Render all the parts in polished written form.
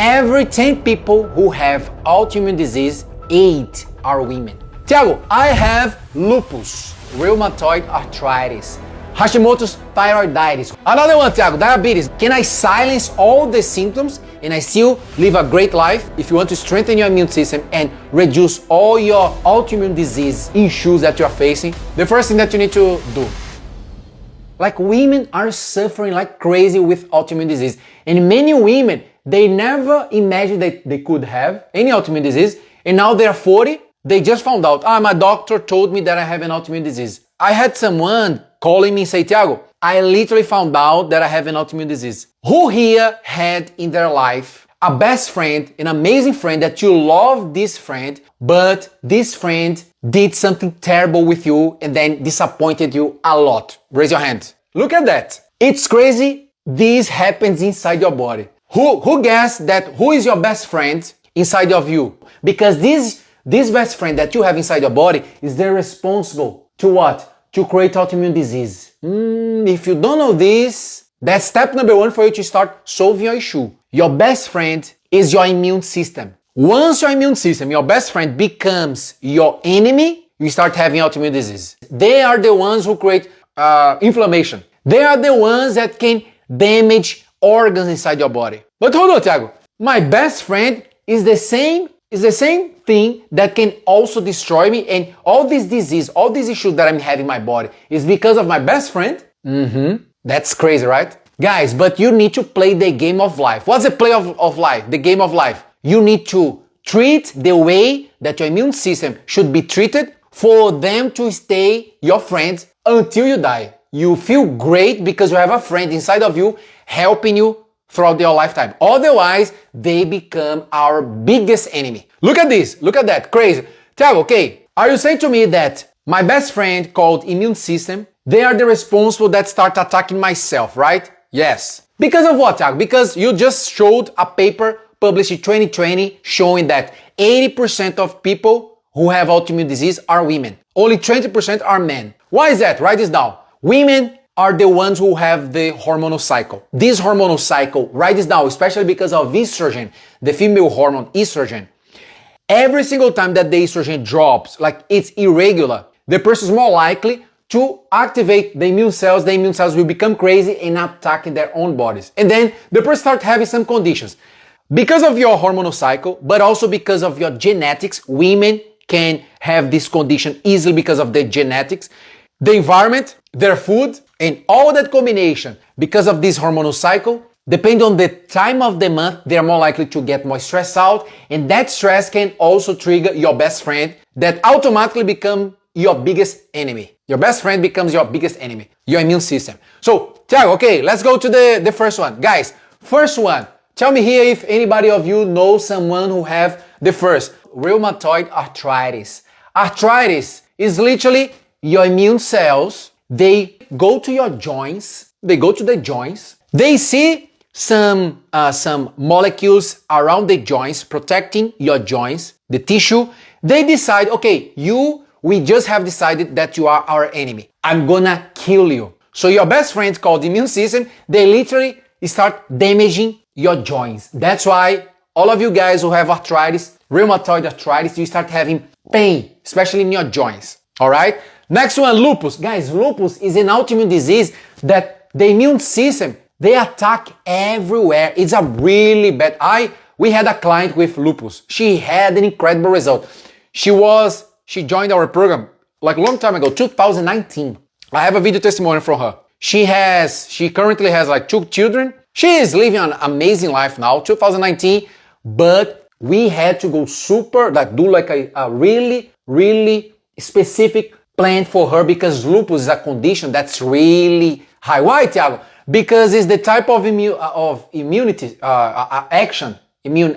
every 10 people who have autoimmune disease, 8 are women. Tiago, I have lupus, rheumatoid arthritis, Hashimoto's thyroiditis. Another one, Tiago, diabetes. Can I silence all the symptoms and I still live a great life? If you want to strengthen your immune system and reduce all your autoimmune disease issues that you're facing, the first thing that you need to do, like women are suffering like crazy with autoimmune disease. And many women, they never imagined that they could have any autoimmune disease. And now they're 40, they just found out, my doctor told me that I have an autoimmune disease. I had someone calling me and say, Tiago, I literally found out that I have an autoimmune disease. Who here had in their life a best friend, an amazing friend that you love this friend, but this friend did something terrible with you and then disappointed you a lot? Raise your hand. Look at that. It's crazy. This happens inside your body. Who guessed that who is your best friend inside of you? Because this best friend that you have inside your body is then responsible to what? To create autoimmune disease. If you don't know this, that's step number 1 for you to start solving your issue. Your best friend is your immune system. Once your immune system, your best friend, becomes your enemy, you start having autoimmune disease. They are the ones who create inflammation. They are the ones that can damage organs inside your body. But hold on, Tiago. My best friend is the same thing that can also destroy me, and all this disease, all these issues that I'm having in my body is because of my best friend? That's crazy, right? Guys, but you need to play the game of life. What's the play of life? The game of life. You need to treat the way that your immune system should be treated for them to stay your friends until you die. You feel great because you have a friend inside of you helping you throughout your lifetime. Otherwise, they become our biggest enemy. Look at this. Look at that. Crazy. Tiago, okay, are you saying to me that my best friend called immune system, they are the responsible that start attacking myself, right? Yes. Because of what, Tiago? Because you just showed a paper published in 2020 showing that 80% of people who have autoimmune disease are women. Only 20% are men. Why is that? Write this down. Women are the ones who have the hormonal cycle. This hormonal cycle, write this down, especially because of estrogen, the female hormone estrogen. Every single time that the estrogen drops, like it's irregular, the person is more likely to activate the immune cells will become crazy and attacking their own bodies. And then the person starts having some conditions. Because of your hormonal cycle, but also because of your genetics, women can have this condition easily because of their genetics, the environment, their food, and all that combination. Because of this hormonal cycle, depending on the time of the month, they are more likely to get more stressed out, and that stress can also trigger your best friend that automatically become your biggest enemy. Your best friend becomes your biggest enemy, your immune system. So, Tiago, okay, let's go to the first one. Guys, first one, tell me here if anybody of you knows someone who have the first, rheumatoid arthritis. Arthritis is literally your immune cells, they go to your joints, they see some molecules around the joints, protecting your joints, the tissue. They decide, okay, we just have decided that you are our enemy. I'm gonna kill you. So your best friend called the immune system, they literally start damaging your joints. That's why all of you guys who have arthritis, rheumatoid arthritis, you start having pain, especially in your joints. All right? Next one, lupus. Guys, lupus is an autoimmune disease that the immune system, they attack everywhere. It's a really bad. We had a client with lupus. She had an incredible result. She joined our program like a long time ago, 2019. I have a video testimonial from her. She currently has like 2 children. She is living an amazing life now, 2019, but we had to go do like a really, really specific plan for her because lupus is a condition that's really high. Why, Tiago? Because it's the type of immune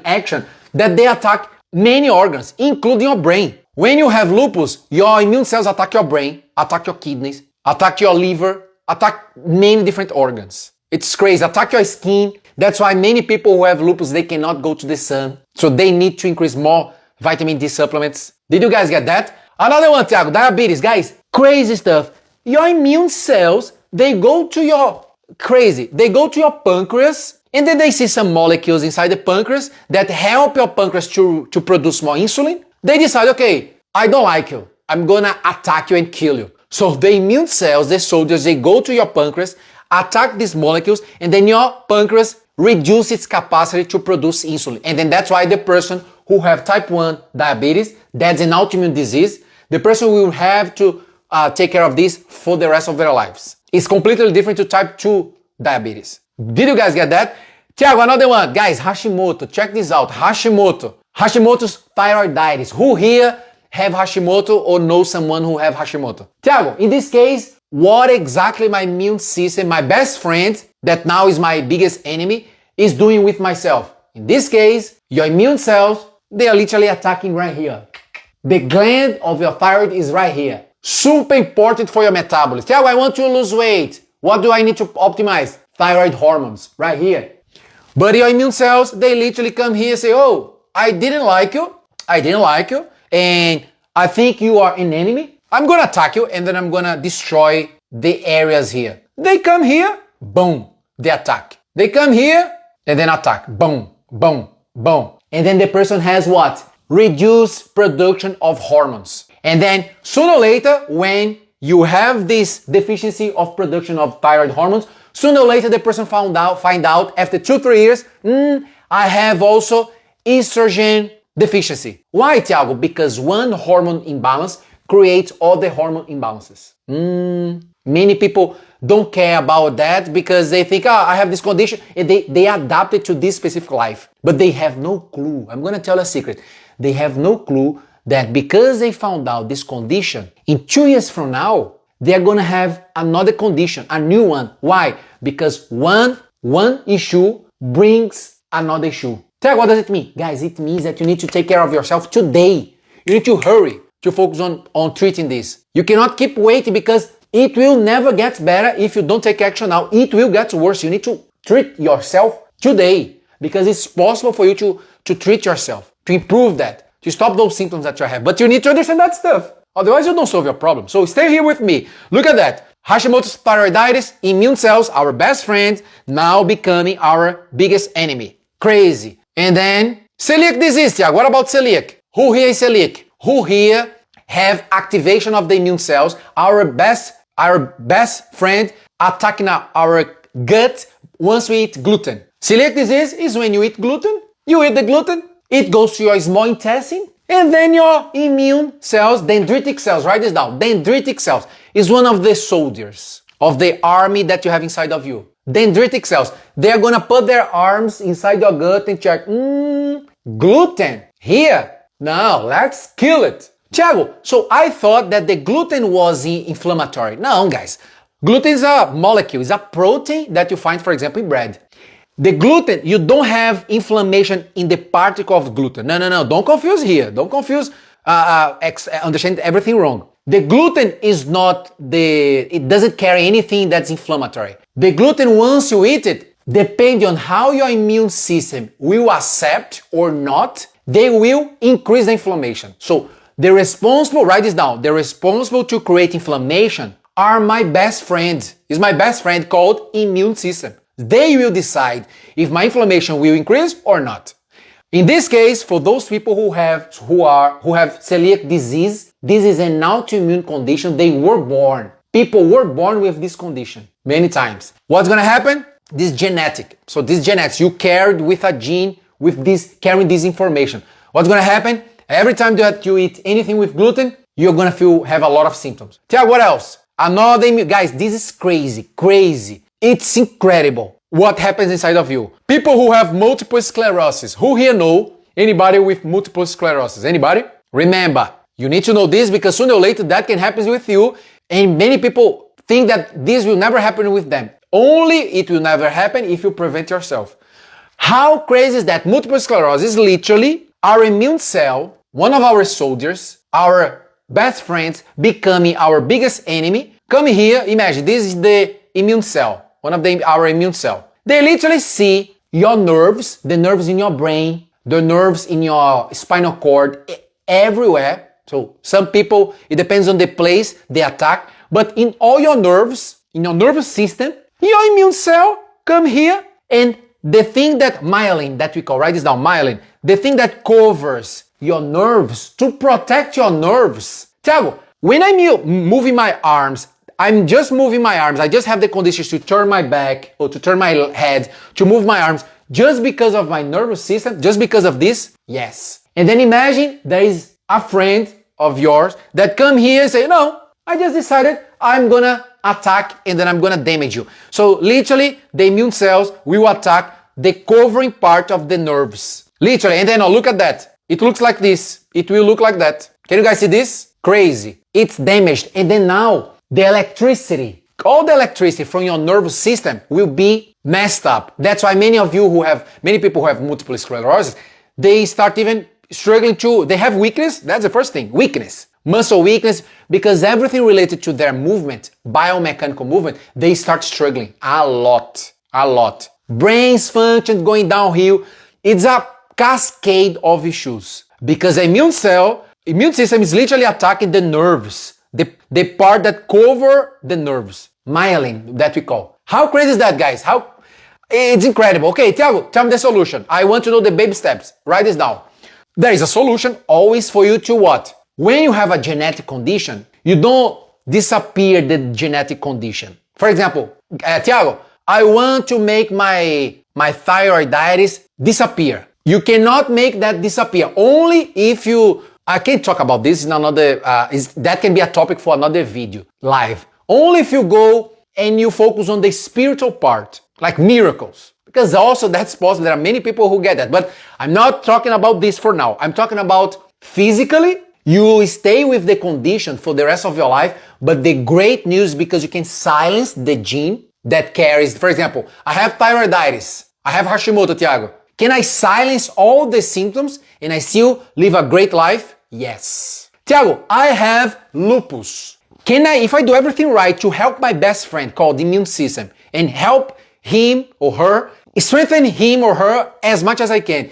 action that they attack many organs, including your brain. When you have lupus, your immune cells attack your brain, attack your kidneys, attack your liver, attack many different organs. It's crazy, attack your skin. That's why many people who have lupus, they cannot go to the sun. So they need to increase more vitamin D supplements. Did you guys get that? Another one, Tiago, diabetes. Guys, crazy stuff. Your immune cells, they go to your pancreas and then they see some molecules inside the pancreas that help your pancreas to produce more insulin. They decide, okay, I don't like you. I'm gonna attack you and kill you. So the immune cells, the soldiers, they go to your pancreas, attack these molecules, and then your pancreas reduce its capacity to produce insulin. And then that's why the person who have type 1 diabetes, that's an autoimmune disease, the person will have to take care of this for the rest of their lives. It's completely different to type 2 diabetes. Did you guys get that? Tiago, another one. Guys, Hashimoto, check this out. Hashimoto's thyroiditis. Who here have Hashimoto or know someone who have Hashimoto? Tiago, in this case, what exactly my immune system, my best friend, that now is my biggest enemy, is doing with myself? In this case, your immune cells, they are literally attacking right here. The gland of your thyroid is right here. Super important for your metabolism. Tiago, I want to lose weight. What do I need to optimize? Thyroid hormones, right here. But your immune cells, they literally come here and say, oh, I didn't like you, and I think you are an enemy. I'm gonna attack you, and then I'm gonna destroy the areas here. They come here, boom, they attack. They come here, and then attack, boom, boom, boom. And then the person has what? Reduced production of hormones. And then sooner or later, when you have this deficiency of production of thyroid hormones, sooner or later the person find out after 2-3 years, I have also estrogen deficiency. Why, Tiago? Because one hormone imbalance creates all the hormone imbalances. Many people don't care about that because they think, I have this condition, and they adapt it to this specific life. But they have no clue. I'm going to tell a secret. They have no clue that because they found out this condition, in 2 years from now, they're going to have another condition, a new one. Why? Because one issue brings another issue. Tell what does it mean? Guys, it means that you need to take care of yourself today. You need to hurry to focus on treating this. You cannot keep waiting because it will never get better if you don't take action now. It will get worse. You need to treat yourself today because it's possible for you to treat yourself, to improve that, to stop those symptoms that you have. But you need to understand that stuff. Otherwise, you don't solve your problem. So stay here with me. Look at that. Hashimoto's thyroiditis, immune cells, our best friend, now becoming our biggest enemy. Crazy. And then celiac disease, Tiago. What about celiac? Who here is celiac? Who here have activation of the immune cells? Our best friend attacking our gut once we eat gluten. Celiac disease is when you eat gluten, it goes to your small intestine, and then your immune cells, dendritic cells, write this down. Dendritic cells is one of the soldiers of the army that you have inside of you. Dendritic cells, they're gonna put their arms inside your gut and check, gluten, here, now let's kill it. Tiago, so I thought that the gluten was inflammatory. No, guys. Gluten is a molecule, it's a protein that you find, for example, in bread. The gluten, you don't have inflammation in the particle of gluten. No. Don't confuse here. Don't confuse, understand everything wrong. The gluten is not it doesn't carry anything that's inflammatory. The gluten, once you eat it, depending on how your immune system will accept or not, they will increase the inflammation. So the responsible, write this down, the responsible to create inflammation are my best friend. Is my best friend called immune system. They will decide if my inflammation will increase or not. In this case, for those people who have celiac disease, this is an autoimmune condition. They were born. People were born with this condition many times. What's going to happen? This genetic. So this genetics, you carried with a gene with this, carrying this information. What's going to happen? Every time that you eat anything with gluten, you're going to have a lot of symptoms. Tiago, what else? Guys, this is crazy. It's incredible what happens inside of you. People who have multiple sclerosis. Who here know anybody with multiple sclerosis? Anybody? Remember, you need to know this because sooner or later that can happen with you, and many people think that this will never happen with them. Only it will never happen if you prevent yourself. How crazy is that? Multiple sclerosis is literally our immune cell, one of our soldiers, our best friends, becoming our biggest enemy. Come here, imagine, this is the immune cell. Our immune cell. They literally see your nerves, the nerves in your brain, the nerves in your spinal cord, everywhere. So some people, it depends on the place they attack, but in all your nerves, in your nervous system, your immune cell come here and the thing that myelin, that we call, write this down, myelin, the thing that covers your nerves to protect your nerves. Thiago, when I'm moving my arms, I'm just moving my arms. I just have the conditions to turn my back or to turn my head, to move my arms just because of my nervous system, just because of this? Yes. And then imagine there is a friend of yours that come here and say, no, I just decided I'm gonna attack and then I'm gonna damage you. So literally the immune cells will attack the covering part of the nerves. Literally, and then look at that. It looks like this. It will look like that. Can you guys see this? Crazy. It's damaged. And then now the electricity, all the electricity from your nervous system will be messed up. That's why many people who have multiple sclerosis, they start even struggling they have weakness. That's the first thing, weakness. Muscle weakness, because everything related to their movement, biomechanical movement, they start struggling a lot. Brain's function going downhill. It's a cascade of issues because the immune system is literally attacking the nerves, the part that cover the nerves, myelin, that we call. How crazy is that, guys? It's incredible. Okay, Thiago, tell me the solution. I want to know the baby steps. Write this down. There is a solution always for you to what? When you have a genetic condition, you don't disappear the genetic condition. For example, Thiago, I want to make my thyroiditis disappear. You cannot make that disappear. Only if I can't talk about this in another, that can be a topic for another video, live. Only if you go and you focus on the spiritual part, like miracles. Because also that's possible. There are many people who get that. But I'm not talking about this for now. I'm talking about physically. You stay with the condition for the rest of your life. But the great news, because you can silence the gene that carries, for example, I have thyroiditis. I have Hashimoto, Thiago. Can I silence all the symptoms and I still live a great life? Yes. Thiago, I have lupus. If I do everything right to help my best friend called the immune system and help him or her, strengthen him or her as much as I can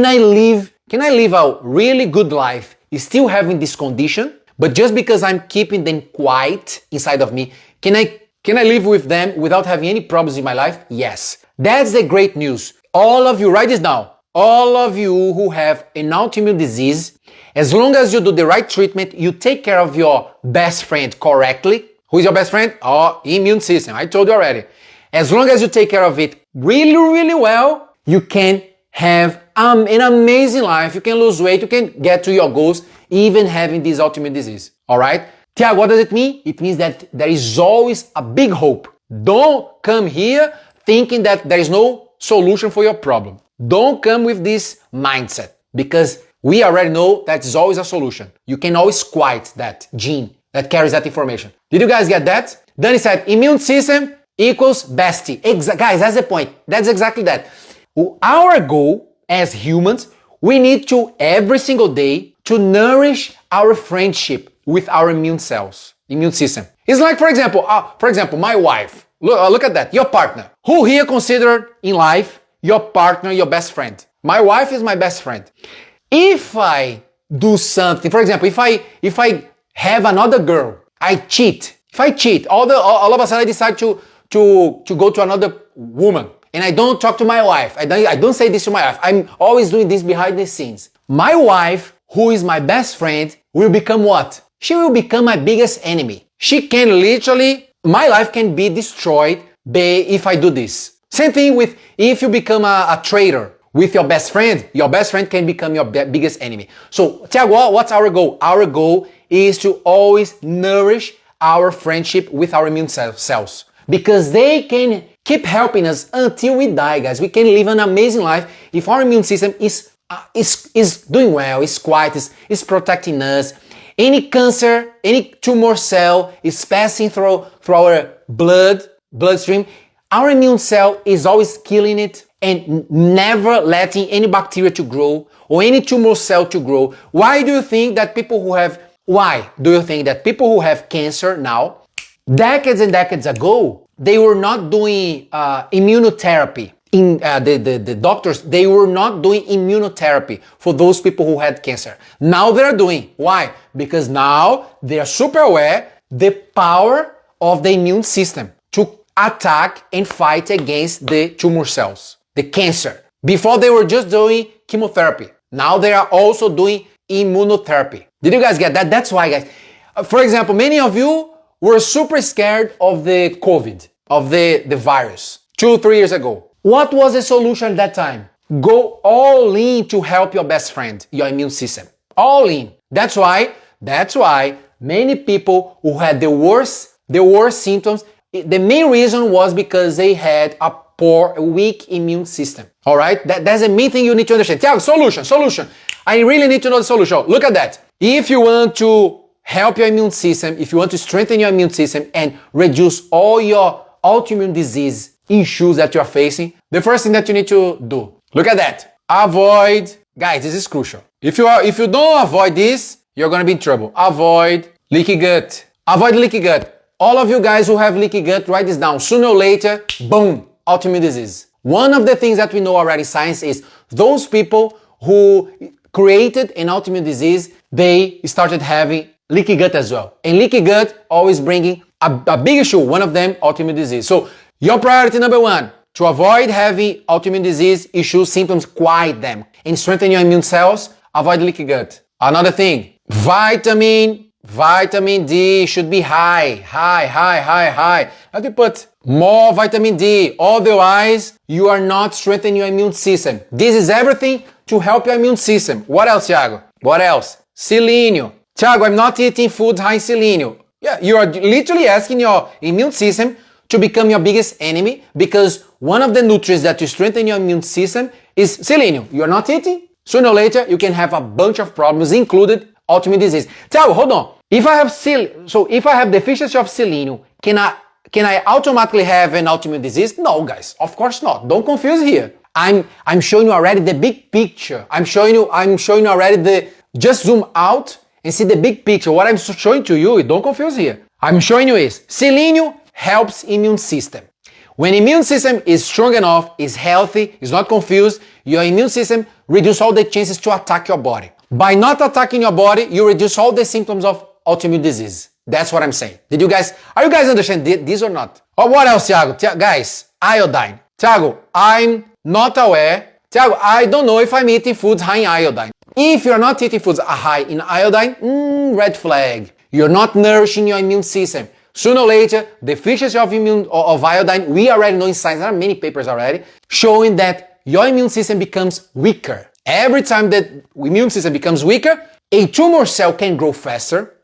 I live a really good life still having this condition, but just because I'm keeping them quiet inside of me, can I live with them without having any problems in my life? Yes. That's the great news. All of you, write this down. All of you who have an autoimmune disease, as long as you do the right treatment, you take care of your best friend correctly. Who is your best friend? Oh, immune system. I told you already. As long as you take care of it really, really well, you can have an amazing life. You can lose weight. You can get to your goals, even having this autoimmune disease. All right? Thiago, what does it mean? It means that there is always a big hope. Don't come here thinking that there is no solution for your problem. Don't come with this mindset, because we already know that is always a solution. You can always quiet that gene that carries that information. Did you guys get that? Danny said, immune system equals bestie. Guys, that's the point. That's exactly that. Our goal as humans, we need to every single day to nourish our friendship with our immune system. It's like, for example, my wife. Look at that. Your partner. Who here considered in life your partner, your best friend? My wife is my best friend. If I do something, for example, if I have another girl, I cheat. If I cheat, all of a sudden I decide to go to another woman, and I don't talk to my wife. I don't say this to my wife. I'm always doing this behind the scenes. My wife, who is my best friend, will become what? She will become my biggest enemy. My life can be destroyed if I do this. Same thing with if you become a traitor with your best friend can become your biggest enemy. So, Thiago, what's our goal? Our goal is to always nourish our friendship with our immune cells, because they can keep helping us until we die, guys. We can live an amazing life if our immune system is doing well, is quiet, is protecting us. Any cancer, any tumor cell is passing through our bloodstream. Our immune cell is always killing it and never letting any bacteria to grow or any tumor cell to grow. Why do you think that people who have cancer now, decades and decades ago, they were not doing immunotherapy? The doctors, they were not doing immunotherapy for those people who had cancer. Now they're doing. Why? Because now they are super aware the power of the immune system to attack and fight against the tumor cells. the cancer. Before they were just doing chemotherapy. Now they are also doing immunotherapy. Did you guys get that? That's why, guys. For example, many of you were super scared of the COVID, of the virus 2-3 years ago. What was the solution at that time? Go all in to help your best friend, your immune system. All in. That's why many people who had the worst symptoms, the main reason was because they had a poor, weak immune system. All right? That's the main thing you need to understand. Thiago, solution. I really need to know the solution. Look at that. If you want to help your immune system, if you want to strengthen your immune system and reduce all your autoimmune disease issues that you're facing, the first thing that you need to do, look at that. Avoid, guys, this is crucial. If you don't avoid this, you're gonna be in trouble. Avoid leaky gut. Avoid leaky gut. All of you guys who have leaky gut, write this down. Sooner or later, boom, autoimmune disease. One of the things that we know already in science is those people who created an autoimmune disease, they started having leaky gut as well. And leaky gut always bringing a big issue, one of them, autoimmune disease. So your priority number one, to avoid having autoimmune disease issues, symptoms, quiet them. And strengthen your immune cells, avoid leaky gut. Another thing, vitamin D should be high. Have to put more vitamin D. Otherwise, you are not strengthening your immune system. This is everything to help your immune system. What else, Thiago? What else? Selenium. Thiago, I'm not eating food high in selenium. Yeah, you are literally asking your immune system to become your biggest enemy because one of the nutrients that you strengthen your immune system is selenium. You are not eating. Sooner or later, you can have a bunch of problems, included autoimmune disease. Thiago, hold on. If I have deficiency of selenium, can I automatically have an autoimmune disease? No, guys, of course not. Don't confuse here. I'm showing you already the big picture. I'm showing you already just zoom out and see the big picture. What I'm showing to you, don't confuse here. I'm showing you is selenium helps immune system. When immune system is strong enough, is healthy, is not confused, your immune system reduces all the chances to attack your body. By not attacking your body, you reduce all the symptoms of autoimmune disease. That's what I'm saying. Are you guys understand this or not? Or what else, Thiago? Guys, iodine. Thiago, I'm not aware. Thiago, I don't know if I'm eating foods high in iodine. If you're not eating foods high in iodine, red flag. You're not nourishing your immune system. Sooner or later, deficiency of iodine, we already know in science, there are many papers already, showing that your immune system becomes weaker. Every time that immune system becomes weaker, a tumor cell can grow faster,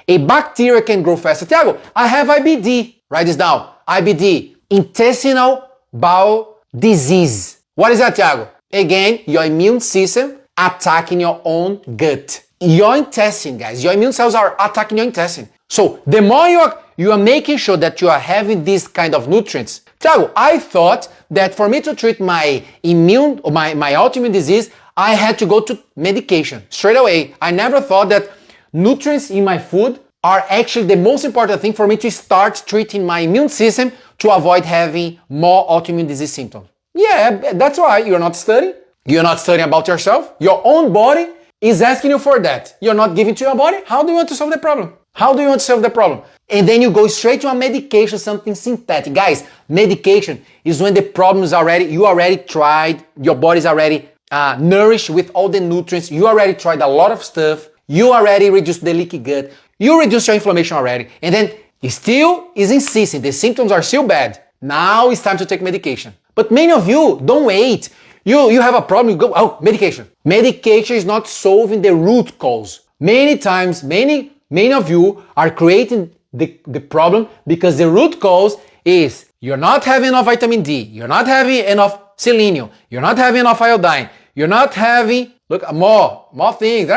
a bacteria can grow faster. Thiago, I have IBD. Write this down. IBD, intestinal bowel disease. What is that, Thiago? Again, your immune system attacking your own gut. Your intestine, guys, your immune cells are attacking your intestine. So the more you are making sure that you are having these kind of nutrients. Thiago, I thought that for me to treat my autoimmune disease, I had to go to medication straight away. I never thought that nutrients in my food are actually the most important thing for me to start treating my immune system to avoid having more autoimmune disease symptoms. Yeah, that's why you're not studying. You're not studying about yourself. Your own body is asking you for that. You're not giving to your body. How do you want to solve the problem? And then you go straight to a medication, something synthetic. Guys, medication is when the problem is you already tried, your body's already nourished with all the nutrients. You already tried a lot of stuff. You already reduced the leaky gut. You reduced your inflammation already. And then it still is insisting. The symptoms are still bad. Now it's time to take medication. But many of you don't wait. You have a problem, you go, medication. Medication is not solving the root cause. Many times, many of you are creating the problem because the root cause is you're not having enough vitamin D, you're not having enough selenium, you're not having enough iodine, you're not having, more things.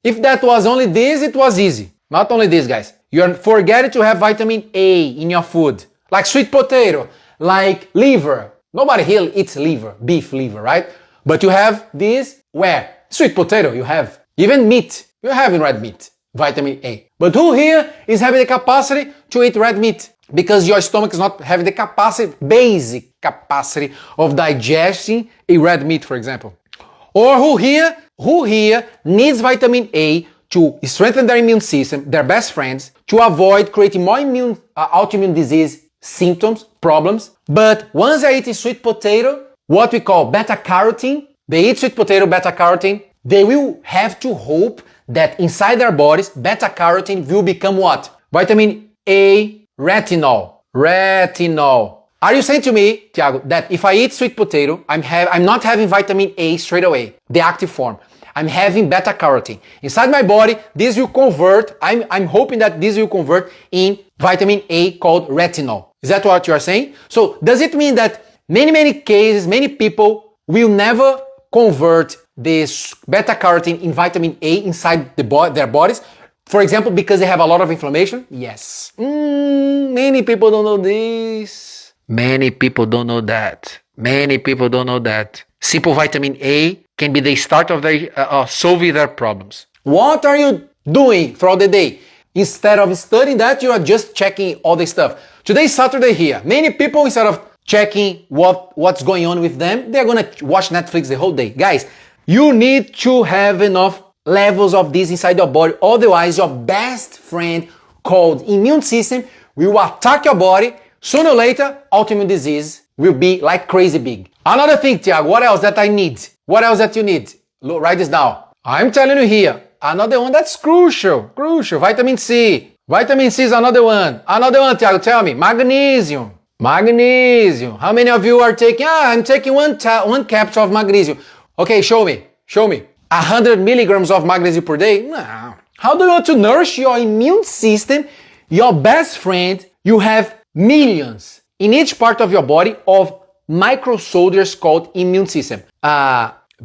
If that was only this, it was easy. Not only this, guys. You're forgetting to have vitamin A in your food, like sweet potato, like liver. Nobody here eats liver, beef liver, right? But you have this where? Sweet potato, you have. Even meat, you have in red meat, vitamin A. But who here is having the capacity to eat red meat? Because your stomach is not having the capacity, basic capacity of digesting a red meat, for example. Or who here needs vitamin A to strengthen their immune system, their best friends, to avoid creating more autoimmune disease symptoms, problems. But once they're eating sweet potato, what we call beta-carotene, they eat sweet potato beta-carotene, they will have to hope that inside their bodies, beta-carotene will become what? Vitamin A, retinol. Retinol. Are you saying to me, Thiago, that if I eat sweet potato, I'm not having vitamin A straight away, the active form. I'm having beta-carotene. Inside my body, this will convert, I'm hoping that this will convert in vitamin A called retinol. Is that what you are saying? So does it mean that many cases, many people will never convert this beta-carotene in vitamin A inside their bodies? For example, because they have a lot of inflammation? Yes. Many people don't know this. Many people don't know that. Many people don't know that. Simple vitamin A can be the start of solving their problems. What are you doing throughout the day? Instead of studying that, you are just checking all the stuff. Today is Saturday here. Many people, instead of checking what's going on with them, they're gonna watch Netflix the whole day. Guys, you need to have enough levels of this inside your body. Otherwise, your best friend called immune system will attack your body. Sooner or later, autoimmune disease will be like crazy big. Another thing, Thiago, what else that I need? What else that you need? Look, write this down. I'm telling you here, another one that's crucial, vitamin C. Vitamin C is another one. Another one, Thiago, tell me, magnesium. Magnesium. How many of you are taking, I'm taking one capsule of magnesium. Okay, show me. 100 milligrams of magnesium per day? No. How do you want to nourish your immune system? Your best friend, you have millions in each part of your body of micro soldiers called immune system.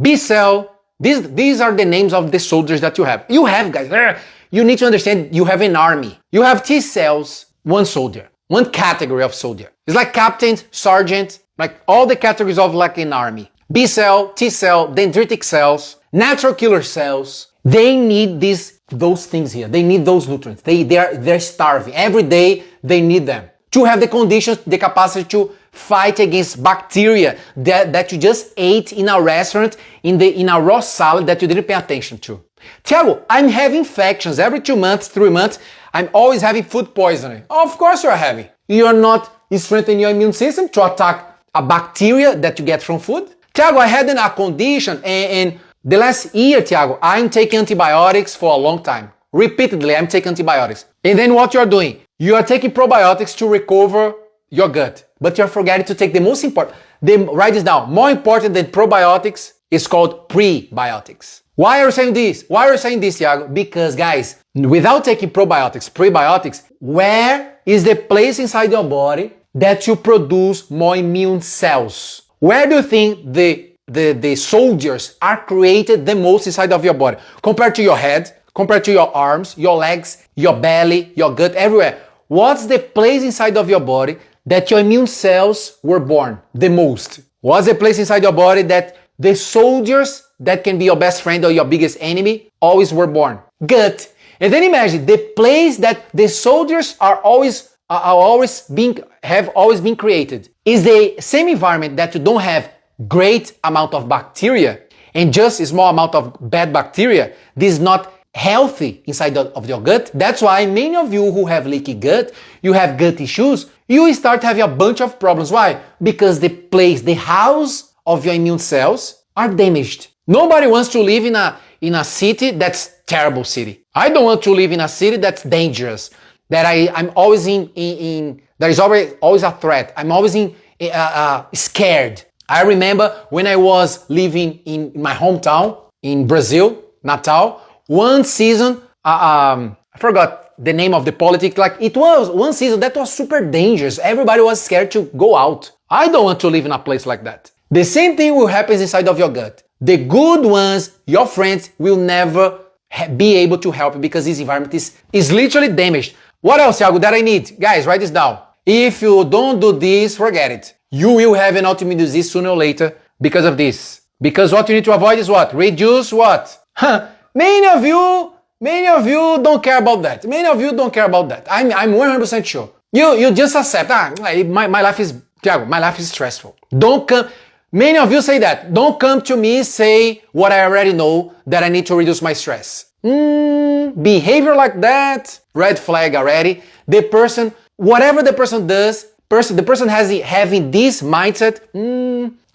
B cell, these are the names of the soldiers that you have. You have, guys, you need to understand you have an army. You have T cells, one soldier, one category of soldier. It's like captain, sergeant, like all the categories of like an army. B cell, T cell, dendritic cells, natural killer cells. They need those things here. They need those nutrients. They're starving. Every day they need them to have the conditions, the capacity to fight against bacteria that you just ate in a restaurant, in a raw salad that you didn't pay attention to. Thiago, I'm having infections every 2 months, 3 months. I'm always having food poisoning. Of course you're having. You're not strengthening your immune system to attack a bacteria that you get from food. Thiago, I had a condition and the last year, Thiago, I'm taking antibiotics for a long time. Repeatedly, I'm taking antibiotics. And then what you're doing? You are taking probiotics to recover your gut. But you're forgetting to take the most important. Write this down. More important than probiotics is called prebiotics. Why are you saying this? Why are you saying this, Thiago? Because, guys, without taking probiotics, prebiotics, where is the place inside your body that you produce more immune cells? Where do you think the soldiers are created the most inside of your body? Compared to your head, compared to your arms, your legs, your belly, your gut, everywhere. What's the place inside of your body that your immune cells were born the most? What's the place inside your body that the soldiers that can be your best friend or your biggest enemy always were born? Gut. And then imagine the place that the soldiers have always been created is the same environment that you don't have great amount of bacteria and just a small amount of bad bacteria. This is not healthy inside of your gut. That's why many of you who have leaky gut, you have gut issues, you start having a bunch of problems. Why? Because the house of your immune cells are damaged. Nobody wants to live in a city that's terrible city. I don't want to live in a city that's dangerous, that I'm always there is always a threat. I'm always scared. I remember when I was living in my hometown in Brazil, Natal, one season, I forgot the name of the politics, like it was one season that was super dangerous. Everybody was scared to go out. I don't want to live in a place like that. The same thing will happen inside of your gut. The good ones, your friends, will never be able to help you because this environment is literally damaged. What else, Thiago, that I need? Guys, write this down. If you don't do this, forget it. You will have an autoimmune disease sooner or later because of this. Because what you need to avoid is what? Reduce what? Many of you don't care about that. Many of you don't care about that. I'm 100% sure. You just accept, my life is, Thiago, my life is stressful. Don't come. Many of you say that. Don't come to me say what I already know, that I need to reduce my stress. Behavior like that, red flag already. The person, whatever the person does, the person having this mindset,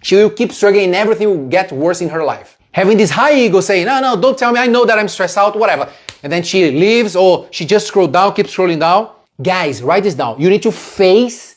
She will keep struggling and everything will get worse in her life. Having this high ego saying, no, don't tell me, I know that I'm stressed out, whatever. And then she leaves or she just scrolls down, keeps scrolling down. Guys, write this down. You need to face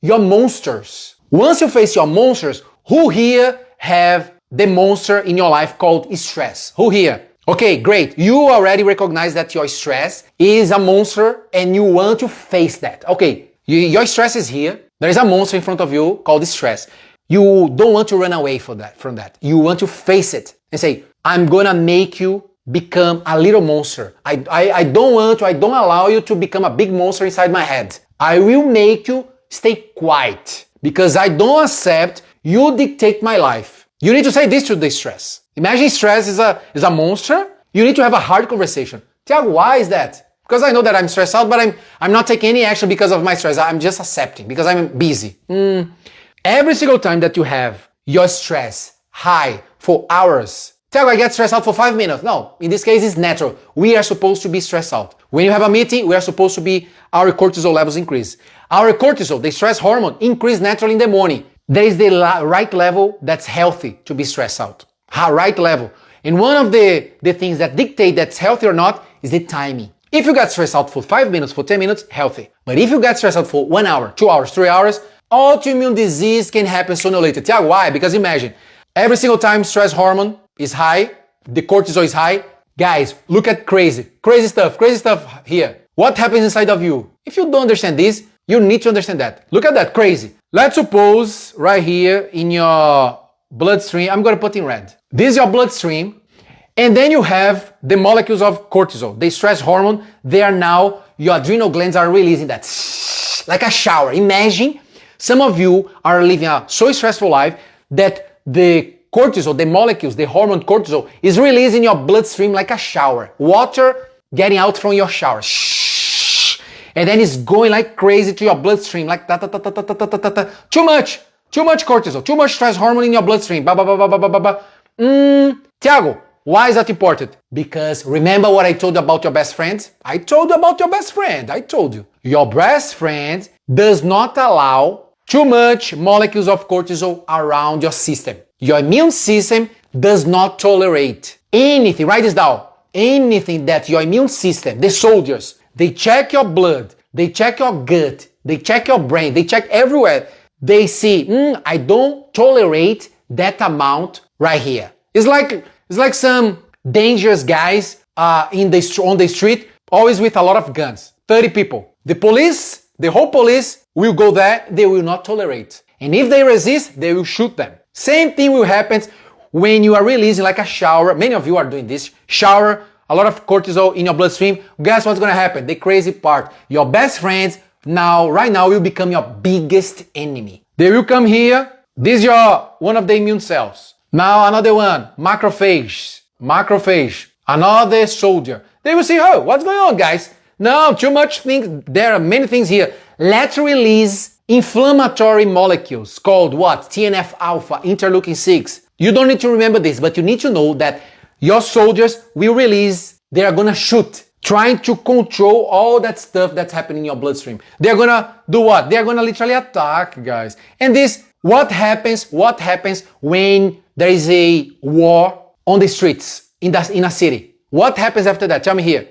your monsters. Once you face your monsters, who here have the monster in your life called stress? Who here? Okay, great. You already recognize that your stress is a monster and you want to face that. Okay, your stress is here. There is a monster in front of you called stress. You don't want to run away from that. You want to face it and say, I'm gonna make you become a little monster. I don't allow you to become a big monster inside my head. I will make you stay quiet because I don't accept you dictate my life. You need to say this to the stress. Imagine stress is a monster. You need to have a hard conversation. Tiago, why is that? Because I know that I'm stressed out, but I'm not taking any action because of my stress. I'm just accepting because I'm busy. Every single time that you have your stress high for hours, Tiago, I get stressed out for 5 minutes. No, in this case, it's natural. We are supposed to be stressed out. When you have a meeting, we are supposed to be, our cortisol levels increase. Our cortisol, the stress hormone, increase naturally in the morning. There is the right level that's healthy to be stressed out. Right level. And one of the things that dictate that's healthy or not is the timing. If you got stressed out for 5 minutes, for 10 minutes, healthy. But if you got stressed out for 1 hour, 2 hours, 3 hours, autoimmune disease can happen sooner or later. Tiago, why? Because imagine, every single time stress hormone is high, the cortisol is high. Guys, look at crazy stuff here. What happens inside of you? If you don't understand this, you need to understand that. Look at that, crazy. Let's suppose right here in your bloodstream, I'm gonna put in red. This is your bloodstream, and then you have the molecules of cortisol, the stress hormone. They are now, your adrenal glands are releasing that like a shower. Imagine some of you are living a so stressful life that the cortisol, the molecules, the hormone cortisol is released in your bloodstream like a shower. Water getting out from your shower. And then it's going like crazy to your bloodstream, like Too much cortisol, too much stress hormone in your bloodstream. Tiago, why is that important? Because remember what I told you about your best friend? I told you about your best friend. I told you. Your best friend does not allow too much molecules of cortisol around your system. Your immune system does not tolerate anything. Write this down. Anything that your immune system, the soldiers, they check your blood, they check your gut, they check your brain, they check everywhere. They see, I don't tolerate that amount right here. It's like some dangerous guys on the street, always with a lot of guns. 30 people. The police, the whole police will go there, they will not tolerate. And if they resist, they will shoot them. Same thing will happen when you are releasing like a shower. Many of you are doing this. Shower, a lot of cortisol in your bloodstream. Guess what's gonna happen? The crazy part. Your best friends right now will become your biggest enemy. They will come here. This is one of the immune cells. Now another one, macrophage. Another soldier. They will say, oh, what's going on, guys? No, too much things. There are many things here. Let's release inflammatory molecules called what? TNF alpha, interleukin 6. You don't need to remember this, but you need to know that your soldiers will release, they are gonna shoot, trying to control all that stuff that's happening in your bloodstream. They're gonna do what? They're gonna literally attack, guys. And this, what happens when there is a war on the streets in a city? What happens after that? Tell me here.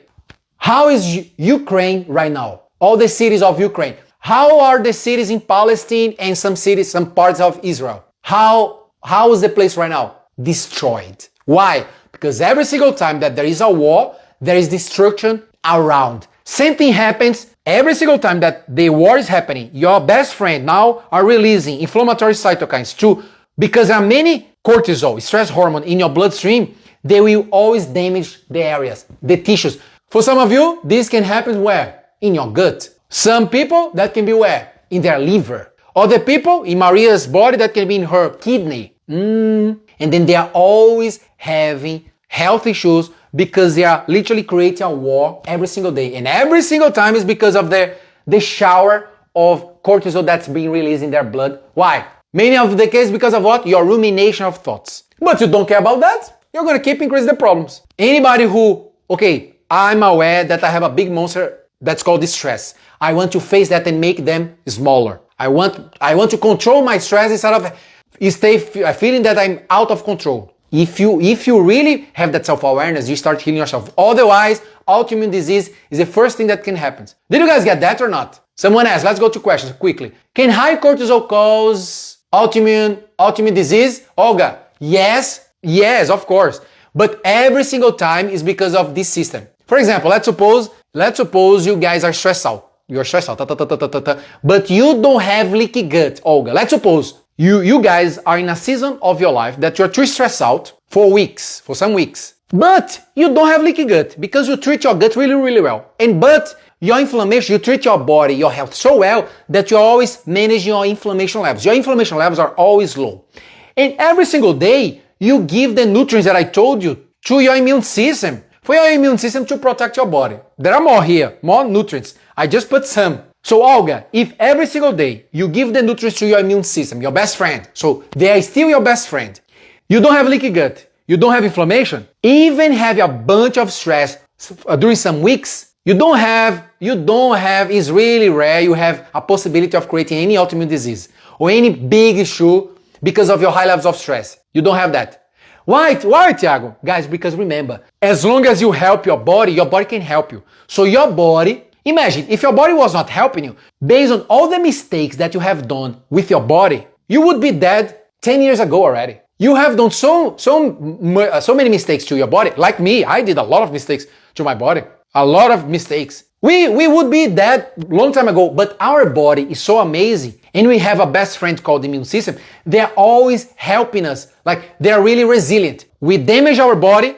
How is Ukraine right now? All the cities of Ukraine. How are the cities in Palestine and some parts of Israel? How is the place right now? Destroyed. Why? Because every single time that there is a war, there is destruction around. Same thing happens every single time that the war is happening. Your best friend now are releasing inflammatory cytokines too, because there are many cortisol, stress hormone in your bloodstream. They will always damage the areas, the tissues. For some of you, this can happen where? In your gut. Some people, that can be where? In their liver. Other people, in Maria's body, that can be in her kidney. And then they are always having health issues because they are literally creating a war every single day. And every single time is because of the shower of cortisol that's being released in their blood. Why? Many of the cases because of what? Your rumination of thoughts. But you don't care about that, you're going to keep increasing the problems. Anybody who, okay, I'm aware that I have a big monster that's called stress. I want to face that and make them smaller. I want to control my stress instead of feeling that I'm out of control. If you really have that self-awareness, you start healing yourself. Otherwise, autoimmune disease is the first thing that can happen. Did you guys get that or not? Someone asked, let's go to questions quickly. Can high cortisol cause autoimmune disease? Olga, yes, of course. But every single time is because of this system. For example, let's suppose you guys are stressed out. You're stressed out, but you don't have leaky gut, Olga. Let's suppose you guys are in a season of your life that you're too stressed out for some weeks. But you don't have leaky gut because you treat your gut really, really well. But your inflammation, you treat your body, your health so well that you always manage your inflammation levels. Your inflammation levels are always low. And every single day, you give the nutrients that I told you to your immune system, for your immune system to protect your body. There are more here, more nutrients. I just put some. So Olga, if every single day you give the nutrients to your immune system, your best friend, so they are still your best friend, you don't have leaky gut, you don't have inflammation, even have a bunch of stress during some weeks, you don't have, it's really rare you have a possibility of creating any autoimmune disease or any big issue because of your high levels of stress. You don't have that. Why, Thiago? Guys, because remember, as long as you help your body can help you. So your body, imagine, if your body was not helping you, based on all the mistakes that you have done with your body, you would be dead 10 years ago already. You have done so many mistakes to your body. Like me, I did a lot of mistakes to my body. A lot of mistakes. We would be dead long time ago, but our body is so amazing, and we have a best friend called the immune system. They're always helping us. Like, they're really resilient. We damage our body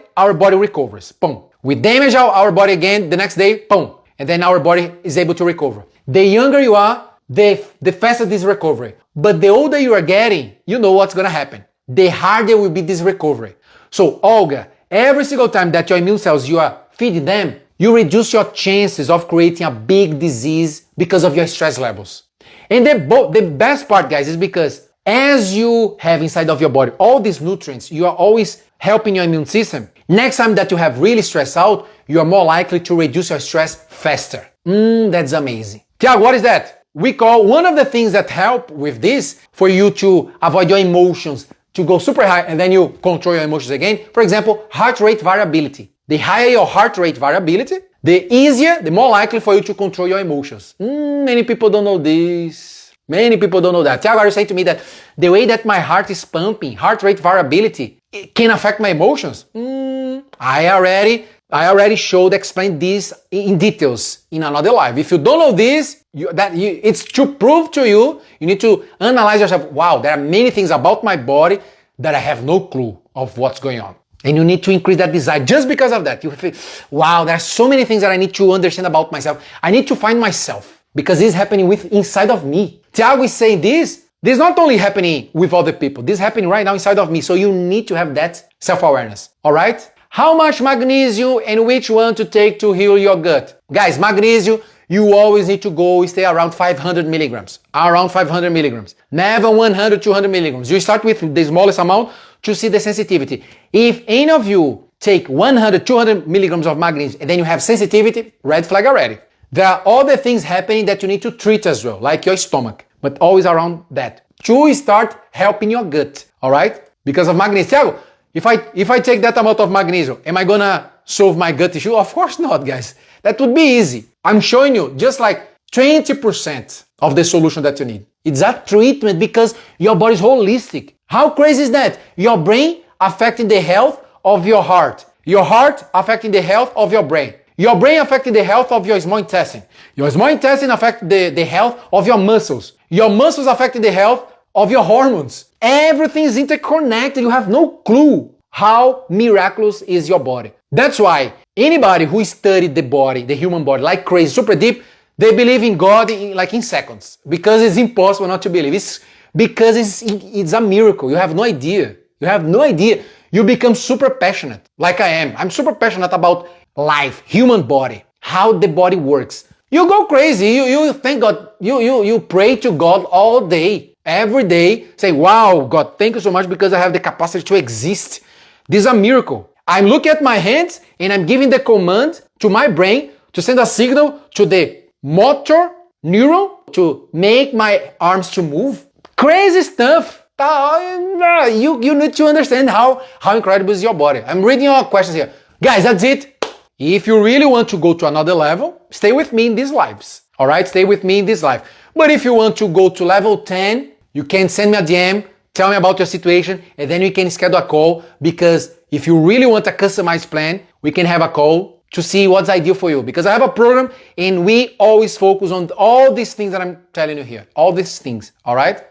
recovers. Boom. We damage our body again the next day, boom. And then our body is able to recover. The younger you are, the faster this recovery. But the older you are getting, you know what's gonna happen. The harder will be this recovery. So, Olga, every single time that your immune cells, you are feeding them, you reduce your chances of creating a big disease because of your stress levels. And the best part, guys, is because as you have inside of your body all these nutrients, you are always helping your immune system. Next time that you have really stressed out, you are more likely to reduce your stress faster. That's amazing. Tiago, what is that? We call one of the things that help with this for you to avoid your emotions to go super high and then you control your emotions again. For example, heart rate variability. The higher your heart rate variability, the more likely for you to control your emotions. Many people don't know this. Many people don't know that. Tiago, are you saying to me that the way that my heart is pumping, heart rate variability, it can affect my emotions? I already explained this in details in another live. If you don't know this, it's to prove to you, you need to analyze yourself. Wow, there are many things about my body that I have no clue of what's going on. And you need to increase that desire just because of that. You feel, wow, there are so many things that I need to understand about myself. I need to find myself because this is happening inside of me. Tiago is saying this is not only happening with other people. This is happening right now inside of me. So you need to have that self-awareness. All right? How much magnesium and which one to take to heal your gut? Guys, magnesium, you always need to stay around 500 milligrams. Around 500 milligrams. Never 100, 200 milligrams. You start with the smallest amount to see the sensitivity. If any of you take 100, 200 milligrams of magnesium and then you have sensitivity, red flag already. There are other things happening that you need to treat as well, like your stomach, but always around that. To start helping your gut, all right? Because of magnesium. Thiago, if I take that amount of magnesium, am I gonna solve my gut issue? Of course not, guys. That would be easy. I'm showing you just like 20% of the solution that you need. It's a treatment because your body is holistic. How crazy is that? Your brain affecting the health of your heart. Your heart affecting the health of your brain. Your brain affecting the health of your small intestine. Your small intestine affecting the health of your muscles. Your muscles affecting the health of your hormones. Everything is interconnected. You have no clue how miraculous is your body. That's why anybody who studied the body, the human body, like crazy, super deep, they believe in God in seconds. Because it's impossible not to believe. Because it's a miracle. You have no idea. You have no idea. You become super passionate, like I am. I'm super passionate about life, human body, how the body works. You go crazy. You thank God. You pray to God all day, every day. Say, wow, God, thank you so much because I have the capacity to exist. This is a miracle. I'm looking at my hands and I'm giving the command to my brain to send a signal to the motor neuron to make my arms to move. Crazy stuff. You need to understand how incredible is your body. I'm reading your questions here. Guys, that's it. If you really want to go to another level, stay with me in these lives. All right, stay with me in this life. But if you want to go to level 10, you can send me a DM, tell me about your situation, and then we can schedule a call, because if you really want a customized plan, we can have a call to see what's ideal for you. Because I have a program and we always focus on all these things that I'm telling you here. All these things, all right?